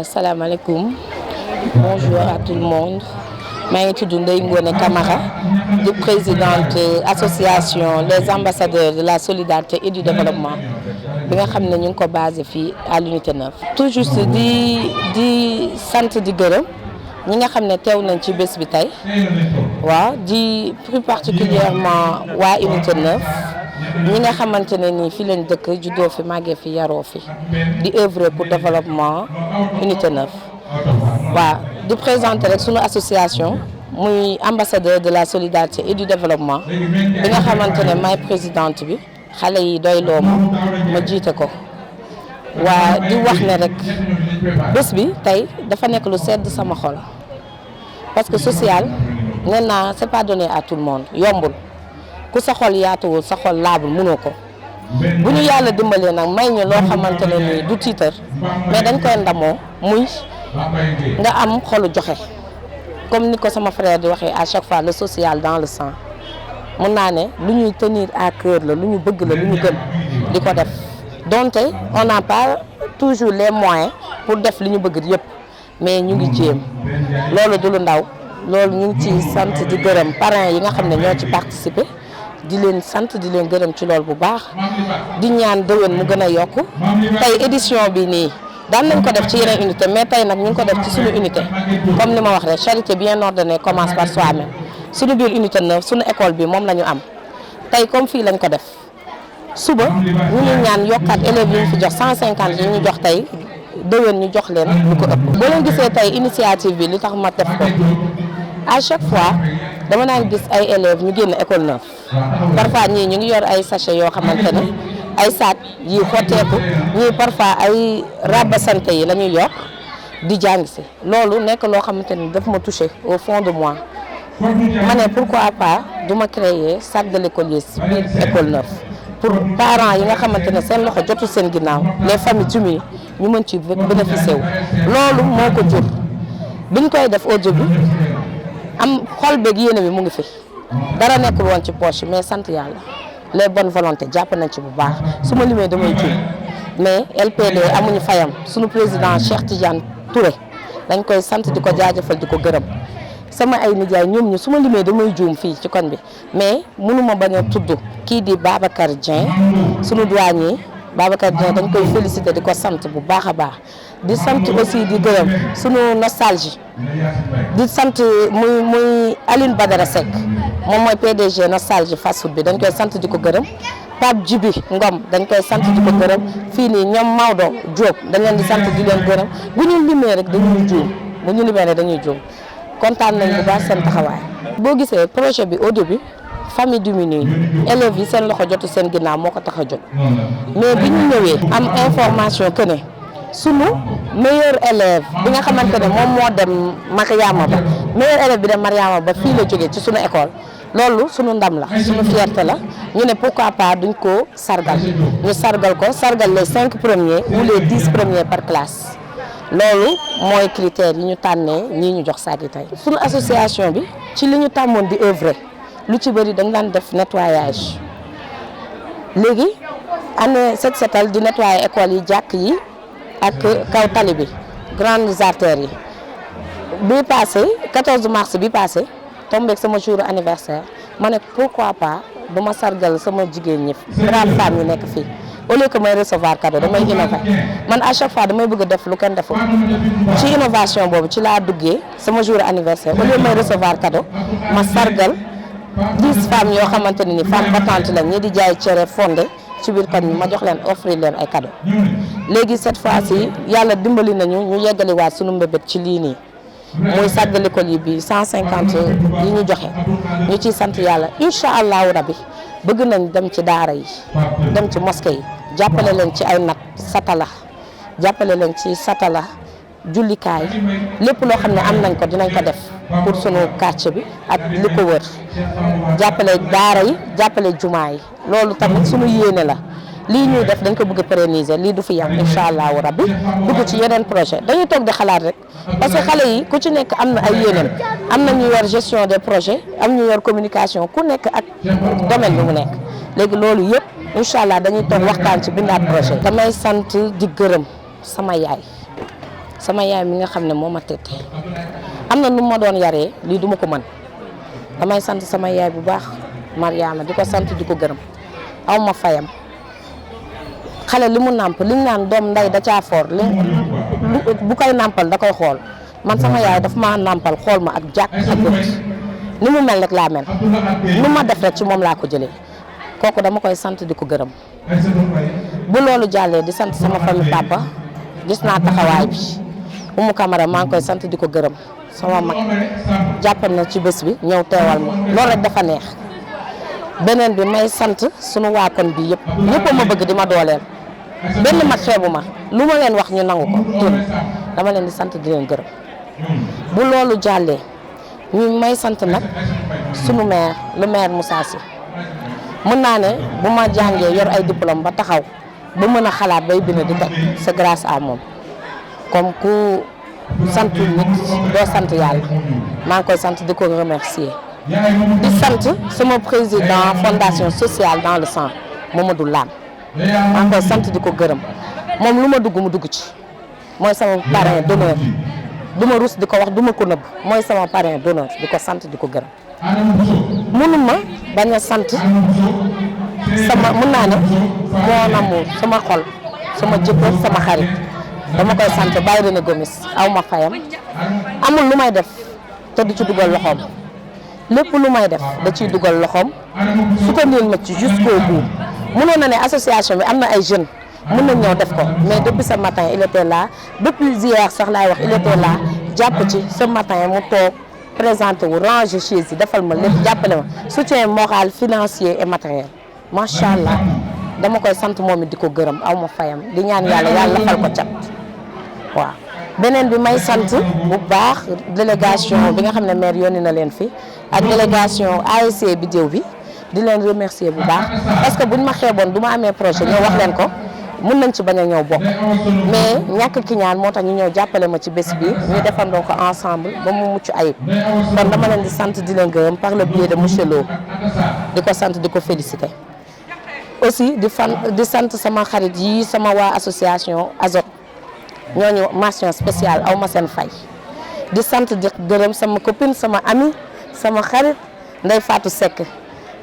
Salam alaikum. Bonjour à tout le monde. Je suis Ndeye Ngone Camara, présidente association Les Ambassadeurs de la Solidarité et du Développement. Bi nga xam ne ñu ngi ko basé fii à l'unité 9. Tout juste di sant di gërëm ñi nga xam ne teew nañ ci bés bi tey waaw di plus particulièrement waa unité 9 ñi nga xamante ne nii fii lañ dëkk juddoo fi màggee fi yaroo fi di œuvrer pour développement unité 9 waaw di présenter rek sunu association muy ambassadeur de la solidarité et du développement bi nga xamante ne maay présidente bi xale yi doy loo ma jiite ko waa di wax ne rek bés bi tey dafa nekk lu sedd sama xol parce que social nee naa c'est pas donné à tout le monde yombul ku sa xol yaatuwul sa xol laabul mënoo ko bu ñu yàlla dimbalee nag may ñu loo xamante ne nii du tiitar mais dañ koy ndamoo muy nga am xolu joxe comme ni ko sama frère di waxee à chaque fois le social dans le sang mun naa ne lu ñuy tenir à cœur la lu ñu bëgg la lu ñu gën di ko def donte on n'a pas toujours les moyens pour def li ñu bëgg yëpp mais ñu ngi jéem loolu du lu ndaw loolu ñu ngi ci sant di gërëm parents yi nga xam ne ñoo ci participer di leen sant di leen gërëm ci loolu bu baax di ñaan déwén mu gën a yokku tey édition bi nii daan nañ ko def ci yeneen unité mais tey nag ñu ngi ko def ci suñu unité comme ni ma wax rek charité bien ordonnée commence par soi-même suñu biir unité 9 suñu école bi moom la ñu am tey comme fii lañ ko def suba ñu ngi ñaan yokkaat élèves yi ñu fi jox 150 yi ñu jox tey déwén ñu jox leen lu ko ëpp. boo leen gisee tey initiative bi li tax ma def ko à chaque fois dama naan gis ay élèves ñu génn école 9 parfois ñii ñu ngi yor ay sachet yoo xamante ne ay sac yi xotteeku ñii parfois ay raba santé yi la ñuy yor di jàng si loolu nekk loo xamante ni daf ma touché au fond de moi ma ne pourquoi pas duma créer sac de l'écolier biir école 9 pour parents yi nga xamante ne seen loxo jotul seen ginnaaw les familles diminuées ñu mën ci bénéficier wu loolu moo ko jur biñ koy def au début am xol beeg yéene bi mu ngi fi dara nekkul woon ci poche mais sant yàlla les bonnes volontés jàpp nañ ci bu baax su ma limee damay juum mais LPD amuñu fayam suñu président Cheikh Tidiane Touré dañ koy sant di ko jaajëfal di ko gërëm sama ay nijaay ñoom ñu su ma limee damay juum fii ci koñ bi mais mënuma bañ a tudd kii di Babacar Dieng suñu douanier Babacar Dieng dañ koy féliciter di ko sant bu baax a baax di sant aussi di gërëm suñu nostalgie di sant muy Aline Badara Seck moom mooy PDG nostalgie fast food bi dañ koy sant di ko gërëm Pape Djibi Ngom dañ koy sant di ko gërëm fii nii ñoom Maodo Diop dañ leen di sant di leen gërëm bu ñu limee rek dañuy juum bu ñu limee rek dañuy juum kontaan nañ bu baax seen taxawaay. boo gisee projet bi au début famille diminuée élèves yi seen loxo jotu seen ginnaaw moo ko tax a jóg mais bi ñu ñëwee am information que ne sunu meilleur élève bi nga xamante ne moom moo dem Mariama Ba meilleur élève bi dem Mariama Ba fii la jógee ci sunu école loolu sunu ndam la sunu fierté la ñu ne pourquoi pas duñ ko sargal ñu sargal ko sargal les 5 premiers ou les 10 premiers par classe loolu mooy critères yi ñu tànnee ñii ñu jox saag yi tey. sunu association bi ci li ñu tàmmoon di œuvrer lu ci bëri dañ daan def nettoyage léegi année set setal di nettoyer école yi jàkk yi ak kaw tali bi grandes artères yi bi passé 14 mars bi passé tombeek sama jour anniversaire ma ne pourquoi pas duma sargal sama jigéen ñi brave femmes yi nekk fii au lieu que may recevoir cadeau damay innover man à chaque fois damay bëgg a def lu kenn deful ci innovation boobu ci laa duggee sama jour anniversaire au lieu may recevoir cadeau ma sargal 10 femmes yoo xamante ne ni femme battante la ñi di jaay cere fondé ci biir kon ma jox leen offrir leen ay cadeau léegi cette fois-ci yàlla dimbali nañu ñu yeggaliwaat sunu mbébét ci lii nii muy sac de l'école yi bi 150 yi ñu joxe ñu ciy sant yàlla incha allahu rabbi bëgg nañ dem ci daara yi dem ci mosquée yi jàppale leen ci ay nat satala jàppale leen ci satala jullikaay lépp loo xam ne am nañ ko dinañ ko def pour sunu quartier bi ak li ko wër jàppale daara yi jàppale jumaa yi loolu tamit sunu yéene la lii ñuy def dañ ko bëgg a pérenniser lii du fi yam incha allahu rabbi dugg ci yeneen projet dañuy toog di xalaat rek parce que xale yi ku ci nekk am na ay yéeneen am na ñu yor gestion des projets am ñu yor communication ku nekk ak domaine bi mu nekk léegi loolu yëpp incha allah dañuy toog waxtaan ci bindaat projet damay sant di gërëm sama yaay sama yaay mi nga xam ne moo ma tette am na nu ma doon yaree lii duma ko mën damay sant sama yaay bu baax Mariama di ko sant di ko gërëm aw ma fayam xale li mu nàmp liñ naan doom nday da caa foor bu koy nàmpal da koy xool man sama yaay daf maa nàmpal xool ma ak jàkk ak bët ni mu mel rek laa mel nu ma def rek ci moom laa ko jëlee kooku dama koy sant di ko gërëm bu loolu jàllee di sant sama famille papa gis naa taxawaay bi Oumou Camara maa ngi koy sant di ko gërëm sama mag jàppal na ci bés bi ñëw teewal ma loolu rek dafa neex beneen bi may sant sunu waa kon bi yëpp ñëpp ma bëgg di ma dooleel benn mag xeebu ma lu ma leen wax ñu nangu ko tun dama leen di sant di leen gërëm bu loolu jàllee ñu may sant nag sunu maire le maire Moussa Sy mën naa ne bu ma jàngee yor ay diplôme ba taxaw ba mën a xalaat bay bind di teg c'est grâce à moom comme ku santul nit doo sant yàlla maa ngi koy sant di ko remercier di sant sama président fondation sociale dans le sang Mamadou Lam maa ngi koy sant di ko gërëm moom lu ma dugg mu dugg ci mooy sama parrain d'honneur du ma rus di ko wax du ma ko nëbb mooy sama parrain d'honneur di ko sant di ko gërëm mënuma bañ a sant sama mën naa ne moo namu sama xol sama jëkkër sama xarit dama koy sant Baye René Gomis aw ma fayam amul lu may def te du ci dugal loxoom lépp lu may def da ciy dugal loxoom su ko ndil ma ci jusqu'au bout mënoon na ne association bi am na ay jeunes mën nañ ñëw def ko mais depuis ce matin il était là depuis hier sax laay wax il était là jàpp ci ce matin mu toog présenté wu ranger chaise yi defal ma lépp jàppale ma soutien moral financier et matériel macha allah dama koy sant moom it di ko gërëm aw ma fayam di ñaan yàlla yàlla fal ko cat waaw. beneen bi may sant bu baax délégation bi nga xam ne maire yónni na leen fi ak délégation ASC Bidew bi di leen remercier bu baax parce que buñ ma xeeboon du ma amee projet ñëw wax leen ko mën nañ ci bañ a ñëw bokk mais ñàkk ki ñaan moo tax ñu ñëw jàppale ma ci bés bi ñu defandoo ko ensemble ba mu mucc ayib kon dama leen di sant di leen gërëm par le biais de monsieur Lo di ko sant di ko féliciter aussi di sant sama xarit yi sama waa association Azote ñooñu mention spéciale aw ma seen fay di sant di gërëm sama copine sama ami sama xarit Ndeye Fatou Seck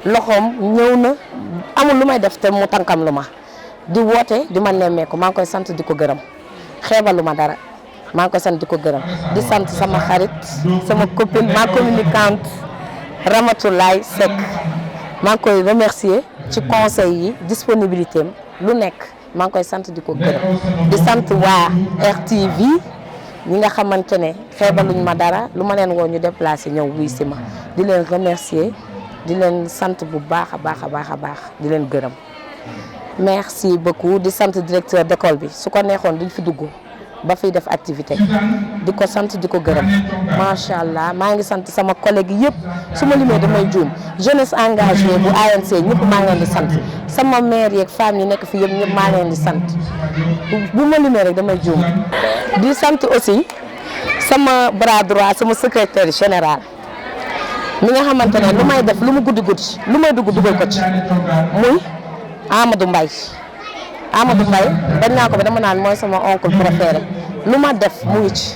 loxoom ñëw na amul lu may def te mu tànkam lu ma di woote di ma nemmeeku maa ngi koy sant di ko gërëm xeebalu ma dara maa ngi koy sant di ko gërëm di sant sama xarit sama copine ma communicante Ramatoulaye Seck maa ngi koy remercier ci conseil yi disponibilité am lu nekk maa ngi koy sant di ko gërëm di sant waa RTV ñi nga xamante ne xeebaluñ ma dara lu ma leen woo ñu déplacé ñëw wuy si ma di leen remercier di leen sant bu baax a baax a baax a baax di leen gërëm merci beaucoup di sant directeur d'école bi su ko neexoon duñ fi dugg ba fiy def activité di ko sant di ko gërëm macha allah maa ngi sant sama collègue yëpp su ma limee damay juum jeunesse engagée bu ANC ñëpp maa ngi leen di sant sama maire yeeg femmes yi nekk fi yëpp ñëpp maa ngi leen di sant bu ma limee rek damay juum di sant aussi sama bras droit sama secrétaire général mi nga xamante ne lu may def lu mu guddi guddi lu may dugg dugal ko ci muy Amadou Mbaye bañ naa ko ba dama naan mooy sama oncle préféré lu ma def mu ngi ci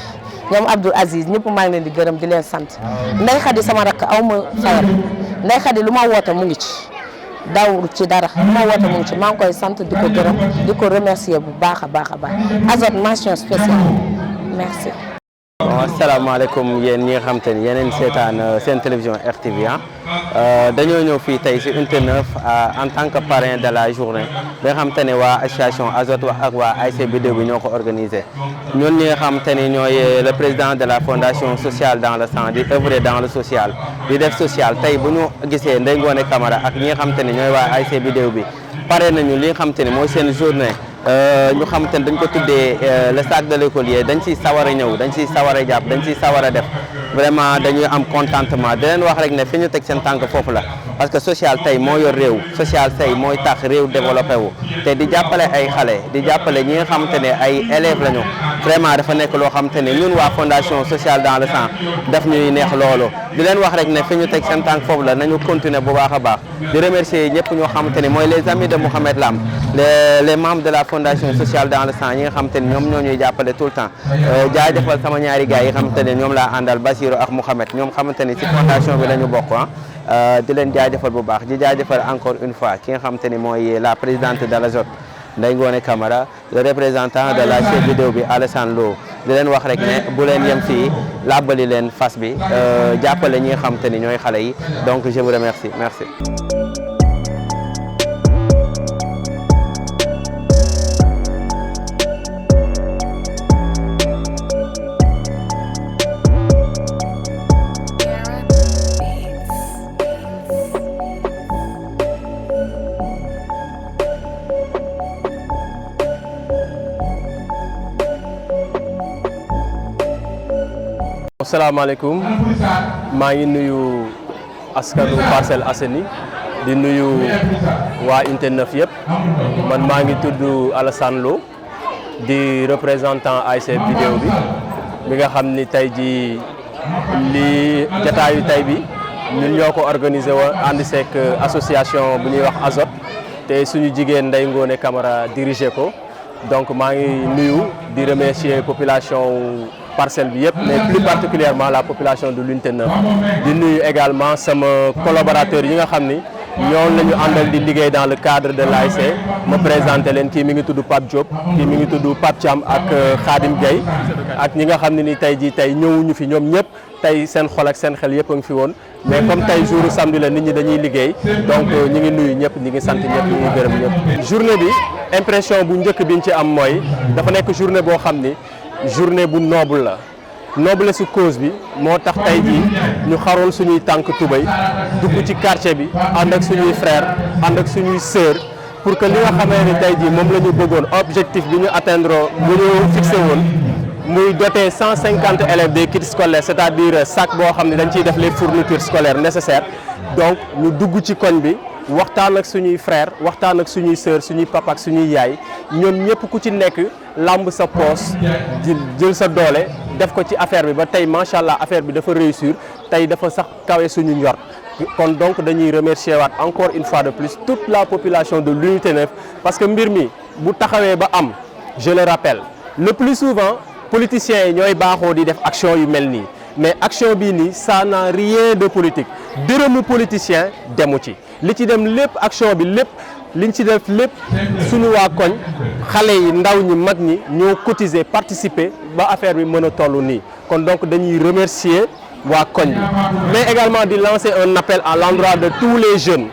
ñoom Abdou Aziz ñëpp maa ngi leen di gërëm di leen sant Ndeye Khady sama rakk aw ma fayal Ndeye Khady lu ma woote mu ngi ci daw ci dara lu ma woote mu ngi ci maa ngi koy sant di ko gërëm di ko remercier bu baax a baax a baax Azote mention spéciale merci. bon asalaamaaleykum yéen ñi nga xam te ni yeneen seetaan seen télévision RTV dañoo ñëw fii tey si unité 9 en tant que parrain de la journée bi nga xam te ne waa association Azote wax ak waa ASC Bidew bi ñoo ko organisé ñun ñi nga xam te ni ñooy le président de la fondation sociale dans le sang di œuvrer dans le social di def social tey bu ñu gisee Ndeye Ngone Camara ak ñi nga xam te ne ñooy waa ASC Bidew bi pare nañu li nga xam te ni mooy seen journée ñu xam te ne dañ ko tuddee le sac de l'écolier dañ ciy sawar a ñëw dañ ciy sawar a jàpp dañ ciy sawar a def vraiment dañuy am contentement di leen wax rek ne fi ñu teg seen tànk foofu la parce que social tey moo yor réew social tey mooy tax réew développé wu te di jàppale ay xale di jàppale ñi nga xamante ne ay élèves lañu vraiment dafa nekk loo xamante ne ñun waa fondation sociale dans le sang daf ñuy neex loolu di leen wax rek ne fi ñu teg seen tànk foofu la nañu continuer bu baax a baax di remercier ñëpp ñoo xamante ne mooy les amis de Mouhamed Lam les membres de la fondation sociale dans le sang yi nga xamante ne ñoom ñoo ñuy jàppale tout le temps jaajëfal sama ñaari gars yi nga xamante ne ñoom laa àndal Basirou ak Mouhamed ñoom xamante ne ci fondation bi la ñu bokk di leen jaajëfal bu baax di jaajëfal encore une fois ki nga xamante ni mooy la présidente de l'ASOT Ndeye Ngone Camara le représentant de la chef vidéo bi Alassane Lo di leen wax rek ne bu leen yem fii làbbali leen fas bi jàppale ñi nga xamante ni ñooy xale yi donc je vous remercie merci. asalaamaaleykum maa ngi nuyu askanu Parcelles Assainies di nuyu waa Unité 9 yëpp man maa ngi tudd Alassane Lo di représentant ASC vidéo bi nga xam ni tey ji li jataayu tey bi ñun ñoo ko organisé woon ànd seek association bu ñuy wax ASOT te suñu jigéen Ndeye Ngone Camara dirigé ko donc maa ngi nuyu di remercier population parcelle bi yëpp mais plus particulièrement la population de l'Unité 9 di nuyu également sama collaborateurs yi nga xam ni ñoom la ñu àndal di liggéey dans le cadre de l'ASC ma présenté leen kii mi ngi tudd Pape Diop kii mi ngi tudd Pape Thiam ak Khadim Gueye ak ñi nga xam ne ni tey jii tey ñëwuñu fi ñoom ñëpp tey seen xol ak seen xel yëpp a ngi fi woon mais comme tey jour samedi la nit ñi dañuy liggéey donc ñi ngi nuyu ñëpp ñi ngi sant ñëpp ñi ngi gërëm ñëpp. journée bi impression bu njëkk biñ ci am mooy dafa nekk journée boo xam ni journée bu noble la noble su cause bi moo tax tey jii ñu xaroon suñuy tànk tubéy dugg ci quartier bi ànd ak suñuy frère ànd ak suñuy sœur pour que li nga xamee ni tey jii moom la ñu bëggoon objectif bi ñu atteindre bu ñu fixé woon muy doter 150 élèves des kits scolaires c'est-à-dire sac boo xam ne dañ ciy def les fournitures scolaires nécessaires donc ñu dugg ci koñ bi waxtaan ak suñuy frère waxtaan ak suñuy sœur suñuy papa ak suñuy yaay ñoom ñëpp ku ci nekk lamb sa poos jël sa doole def ko ci affaire bi ba tey macha allah affaire bi dafa réussir tey dafa sax kawe suñu njort kon donc dañuy remercier waat encore une fois de plus toute la population de l'Unité 9 parce que mbir mi bu taxawee ba am je le rappelle le plus souvent politiciens yi ñooy baaxoo di def action yu mel nii mais action bii nii ça n'a rien de politique dërëmu politicien demu ci li ci dem lépp action bi lépp liñ ci def lépp suñu waa koñ xale yi ndaw ñi mag ñi ñoo cotiser participer ba affaire bi mën a toll nii kon donc dañuy remercier waa koñ bi mais également di lancer un appel à l'endroit de tous les jeunes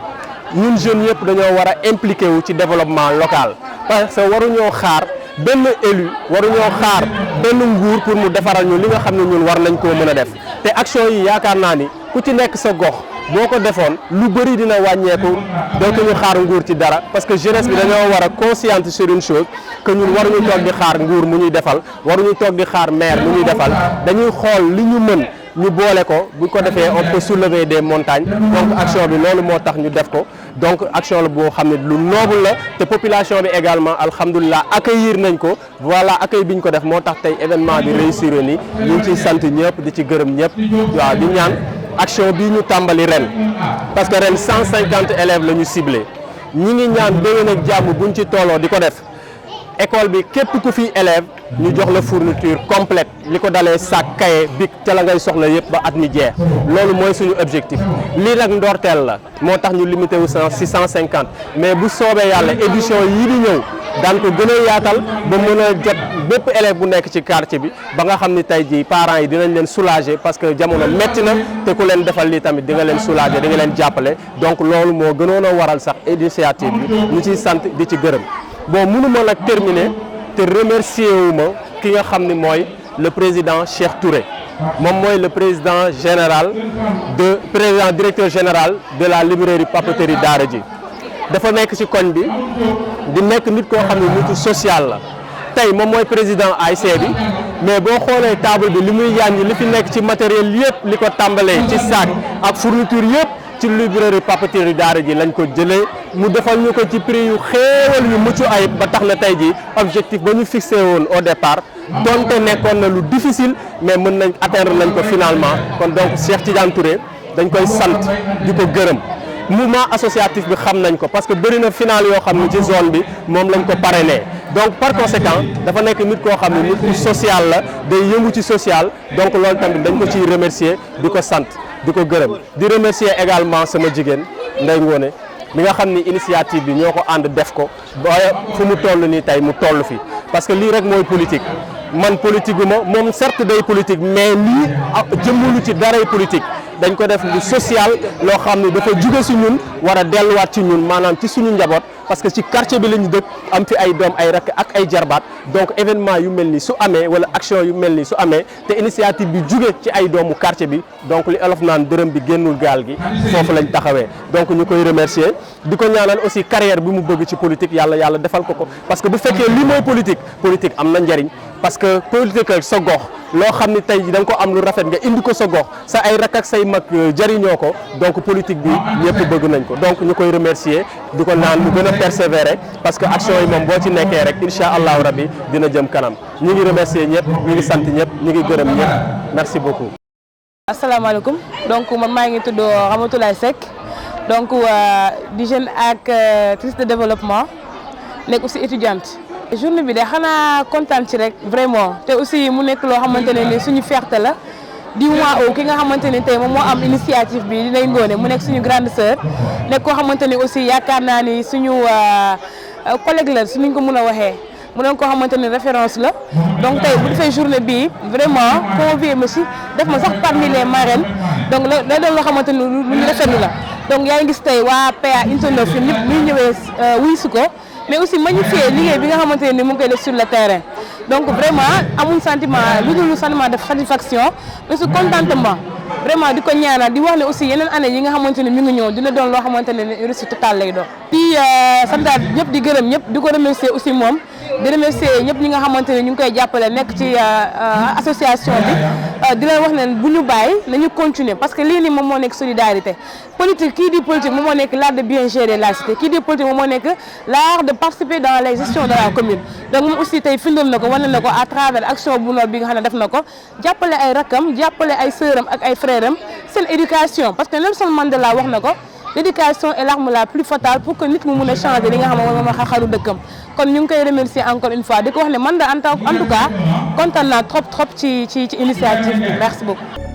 ñun jeunes yëpp dañoo war a impliquer wu ci développement local parce que waruñoo xaar benn élu waruñoo xaar benn nguur pour mu defaral ñu li nga xam ne ñun war nañ koo mën a def te action yi yaakaar naa ni ku ci nekk sa gox boo ko defoon lu bëri dina wàññeeku dootuñu xaar nguur ci dara parce que jeunesse bi dañoo war a consciente sur une chose que ñun waruñu toog di xaar nguur mu ñuy defal waruñu toog di xaar maire mu ñuy defal dañuy xool li ñu mën ñu boole ko bu ko defee on peut soulever des montagnes donc action bi loolu moo tax ñu def ko donc action la boo xam ne lu noble la te population bi également alhamdulilah accueillir nañ ko voilà accueil bi ñu ko def moo tax tey événement bi réussir ni ñu ngi ciy sant ñëpp di ci gërëm ñëpp waaw di ñaan action bii ñu tàmbali ren parce que ren 150 élèves la ñu ciblé ñi ngi ñaan déwén ak jàmm buñ ci tooloo di ko def école bi képp ku fi élève ñu jox la fourniture complète li ko dalee sac cahier bic te la ngay soxla yëpp ba at mi jeex loolu mooy suñu objectif lii nag ndorteel la moo tax ñu limité wu 650 mais bu soobee yàlla édition yii di ñëw daan ko gën a yaatal ba mën a jot bépp élève bu nekk ci quartier bi ba nga xam ni tey jii parents yi dinañ leen soulager parce que jamono metti na te ku leen defal lii tamit di nga leen soulager di nga leen jàppale donc loolu moo gënoon a waral sax initiative bi ñu ciy sant di ci gërëm bon mënuma nag terminer te remercier wu ma ki nga xam ni mooy le président Cheikh Touré moom mooy le président directeur général de la librairie papeterie Daara J dafa nekk ci koñ bi di nekk nit koo xam ne nitu social la tey moom mooy président ASC bi mais boo xoolee table bi li muy yàññi li fi nekk ci matériel yëpp li ko tàmbalee ci sac ak fourniture yëpp ci librairie papeterie daara ji lañ ko jëlee mu defal ñu ko ci prix yu xéewal yu mucc ayib ba tax na tey ji objectif ba ñu fixé woon au départ donte nekkoon na lu difficile mais mën nañ atteindre nañ ko finalement kon donc Cheikh Tidiane Touré dañ koy sant di ko gërëm mouvement associatif bi xam nañ ko parce que bëri na final yoo xam ne ci zone bi moom lañ ko parrainé donc par conséquent dafa nekk nit koo xam ne nit ku social la day yëngu ci social donc loolu tamit dañ ko ciy remercier di ko sant di ko gërëm di remercier également sama jigéen Ndeye Ngone mi nga xam ni initiative bi ñoo ko ànd def ko ba fu mu toll nii tey mu toll fi parce que lii rek mooy politique man politique gu ma moom certes day politique mais lii jëmmulu ci daray politique dañ ko def lu social loo xam ne dafa jóge ci ñun war a delluwaat ci ñun maanaam ci suñu njaboot parce que ci quartier bi la ñu dëkk am fi ay doom ay rakk ak ay jarbaat donc événement yu mel ni su amee wala action yu mel ni su amee te initiative bi jóge ci ay doomu quartier bi donc li olof naan dërëm bi génnul gaal gi foofu lañ taxawee donc ñu koy remercier di ko ñaanal aussi carrière bi mu bëgg ci politique yàlla defal ko ko parce que bu fekkee lii mooy politique am na njariñ parce que politique ak sa gox loo xam ni tey da nga ko am lu rafet nga indi ko sa gox sa ay rak ak say mag jariñoo ko donc politique bi ñëpp bëgg nañ ko donc ñu koy remercier di ko naan mu gën a persévérer parce que action yi moom boo ci nekkee rek incha allahu rabbi dina jëm kanam ñi ngi remercier ñëpp ñi ngi sant ñëpp ñi ngi gërëm ñëpp merci beaucoup. asalaamaaleykum donc man maa ngi tudd Ramatoulaye Seck donc di jeune actrice de développement nekk aussi étudiante. journée bi de xanaa kontaan ci rek vraiment te aussi mu nekk loo xamante ne ni suñu fierté la di mois ki nga xamante ne tey moom moo am initiative bi di Ndeye Ngone mu nekk suñu grande sœur nekk koo xamante ne aussi yaakaar naa ni suñu collègue la suñu ko mën a waxee mu doon koo xamante ne référence la donc tey bu defee journée bii vraiment convié ma si def ma sax parmi les marraines donc la doon loo xamante ne lu ñu rafetlu la donc yaa ngi gis tey waa PA Unité 9 ñëpp ñu ñëwee wuy si ko mais aussi magnifier liggéey bi nga xamante ne ni mu ngi koy def sur le terrain donc vraiment amuñ sentiment lu dul sentiment de satisfaction mais su contentement vraiment di ko ñaanal di wax ne aussi yeneen année yi nga xamante ne mi ngi ñëw dina doon loo xamante ne réussite totale lay doon. di santaat ñëpp di gërëm ñëpp di ko remercier aussi moom di remercier ñëpp ñi nga xamante ne ñu ngi koy jàppale nekk ci association bi di leen wax ne bu ñu bàyyi nañu continuer parce que lii nii moom moo nekk solidarité politique kii di politique moom moo nekk l'art de bien gérer la cité kii di politique moom moo nekk l'art de participer dans les gestions de la commune donc moom aussi tey firndeel na ko wane na ko à travers action bu noor bi nga xam ne def na ko jàppale ay rakkam jàppale ay sœuram ak ay frères am seen éducation parce que Nelson Mandela wax na ko l'éducation est l'arme la plus fatale pour que nit mu mun a changer li nga xam ne moom mooy xaru dëkkam kon ñu ngi koy remercier encore une fois di ko wax ne man de en tout cas kontaan naa trop ci initiative bi merci beaucoup.